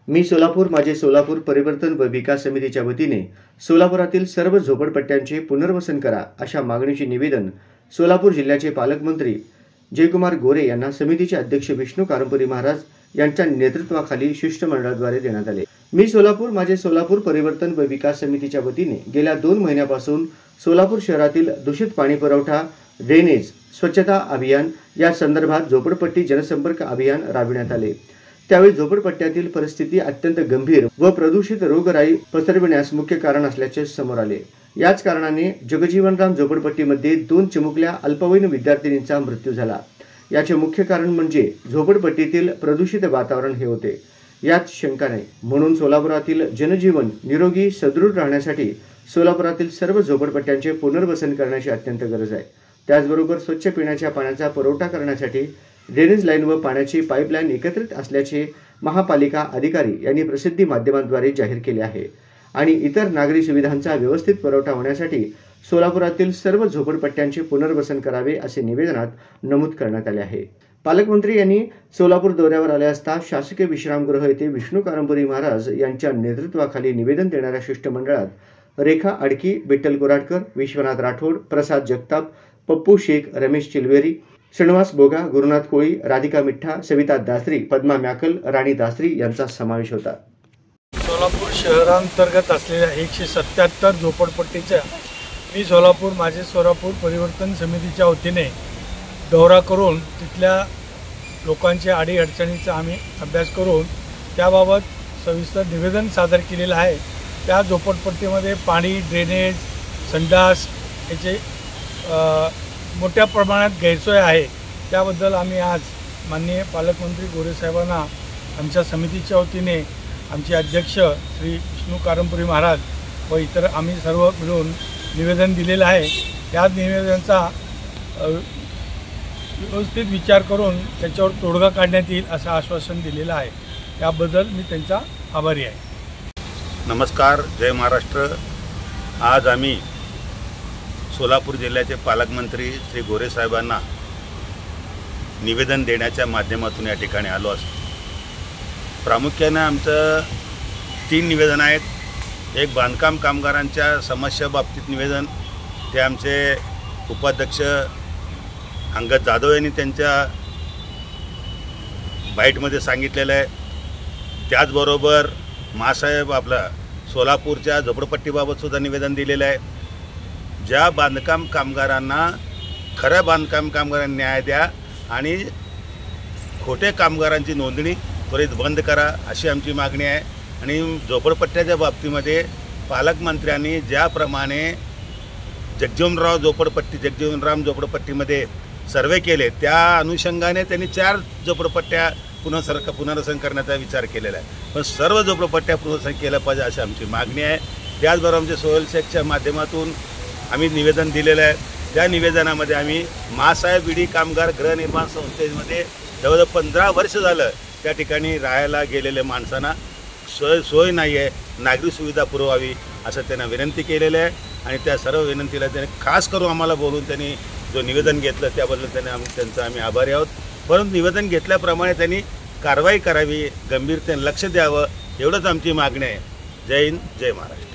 मी सोलापूर माझे सोलापूर परिवर्तन व विकास समितीच्या वतीने सोलापुरातील सर्व झोपडपट्ट्यांचे पुनर्वसन करा अशा मागणीचे निवेदन सोलापूर जिल्ह्याचे पालकमंत्री जयकुमार गोरे यांना समितीचे अध्यक्ष विष्णू कारंपुरी महाराज यांच्या नेतृत्वाखाली शिष्टमंडळाद्वारे देण्यात आले। मी सोलापूर माझे सोलापूर परिवर्तन व विकास समितीच्या वतीने गेल्या 2 महिन्यापासून सोलापूर शहरातील दूषित पाणी पुरवठा, ड्रेनेज, स्वच्छता अभियान या संदर्भात झोपडपट्टी जनसंपर्क अभियान राबविण्यात आले। त्यावेळी झोपडपट्ट्यातील परिस्थिती अत्यंत गंभीर व प्रदूषित रोगराई पसरविण्यास मुख्य कारण असल्याचे समोर आले। याच कारणाने जगजीवनराम झोपडपट्टीमध्ये 2 चिमुकल्या अल्पवयीन विद्यार्थिनींचा मृत्यू झाला। याचे मुख्य कारण म्हणजे झोपडपट्टीतील प्रदूषित वातावरण हे होते, यात शंका नाही। म्हणून सोलापुरातील जनजीवन निरोगी सदृढ राहण्यासाठी सोलापुरातील सर्व झोपडपट्ट्यांचे पुनर्वसन करण्याची अत्यंत गरज आहे। त्याचबरोबर स्वच्छ पिण्याच्या पाण्याचा पुरवठा करण्यासाठी ड्रेनेज लाईन व पाण्याची पाईपलाईन एकत्रित असल्याचे महापालिका अधिकारी यांनी प्रसिद्धी माध्यमांद्वारे जाहीर केले आहे आणि इतर नागरी सुविधांचा व्यवस्थित पुरवठा होण्यासाठी सोलापुरातील सर्व झोपडपट्ट्यांचे पुनर्वसन करावे असे निवेदनात नमूद करण्यात आले आहे। पालकमंत्री यांनी सोलापूर दौऱ्यावर आले असता शासकीय विश्रामगृह येथे विष्णू कारंपुरी महाराज यांच्या नेतृत्वाखाली निवेदन देणाऱ्या शिष्टमंडळात रेखा अडकी, विठ्ठल कोराटकर, विश्वनाथ राठोड, प्रसाद जगताप, पप्पू शेख, रमेश चिलवेरी, श्रीनिवास बोगा, गुरुनाथ कोळी, राधिका मिठ्ठा, सविता दासरी, पद्मा मॅकल, राणी दासरी यांचा समावेश होता। सोलापूर शहरांतर्गत असलेल्या 177 झोपडपट्टीच्या मी सोलापूर माझे सोलापूर परिवर्तन समितीच्या वतीने दौरा करून तिथल्या लोकांच्या अडीअडचणीचा आम्ही अभ्यास करून त्याबाबत सविस्तर निवेदन सादर केलेलं आहे। त्या झोपडपट्टीमध्ये पाणी, ड्रेनेज, संडास याचे मोठ्या प्रमाणात गैरसोय आहे। त्याबद्दल आम्ही आज माननीय पालकमंत्री गोरे साहेबांना आमच्या समितीच्या वतीने आमचे अध्यक्ष श्री विष्णू कारंपुरी महाराज व इतर आम्ही सर्व मिळून निवेदन दिलेलं आहे। या निवेदनाचा व्यवस्थित विचार करून त्याच्यावर तोडगा काढण्यात येईल असं आश्वासन दिलेलं आहे। त्याबद्दल मी त्यांचा आभारी आहे। नमस्कार, जय महाराष्ट्र। आज आम्ही सोलापूर जिल्ह्याचे पालकमंत्री श्री गोरे साहेबांना निवेदन देण्याच्या माध्यमातून या ठिकाणी आलो असतो। प्रामुख्याने आमचं 3 निवेदन आहेत। एक बांधकाम कामगारांच्या समस्या बाबतीत निवेदन, ते आमचे उपाध्यक्ष अंगद जाधव यांनी त्यांच्या बाईटमध्ये सांगितलेलं आहे। त्याचबरोबर महासाहेब आपला सोलापूरच्या झोपडपट्टीबाबत सुद्धा निवेदन दिलेलं आहे। ज्या बांधकाम कामगारांना खऱ्या बांधकाम कामगारांना न्याय द्या आणि खोटे कामगारांची नोंदणी त्वरित बंद करा अशी आमची मागणी आहे। आणि झोपडपट्ट्याच्या बाबतीमध्ये पालकमंत्र्यांनी ज्याप्रमाणे जगजीवनराम झोपडपट्टीमध्ये सर्वे केले त्या अनुषंगाने त्यांनी 4 झोपडपट्ट्या पुनर्वसन करण्याचा विचार केलेला आहे। पण सर्व झोपडपट्ट्या पुनर्वसन केल्या पाहिजे अशी आमची मागणी आहे। त्याचबरोबर आमच्या सोहेल शेखच्या माध्यमातून आम्ही निवेदन दिलेलं आहे। त्या निवेदनामध्ये आम्ही महासाहेब विडी कामगार गृहनिर्माण संस्थेमध्ये जवळजवळ 15 वर्ष झालं त्या ठिकाणी राहायला गेलेल्या माणसांना सोय नाही आहे, नागरी सुविधा पुरवावी असं त्यांना विनंती केलेलं आहे। आणि त्या सर्व विनंतीला त्यांनी खास करून आम्हाला बोलून त्यांनी जो निवेदन घेतलं त्याबद्दल त्यांचा आम्ही आभारी आहोत। परंतु निवेदन घेतल्याप्रमाणे त्यांनी कारवाई करावी, गंभीरतेने लक्ष द्यावं एवढंच आमची मागणी आहे। जय हिंद, जय महाराष्ट्र।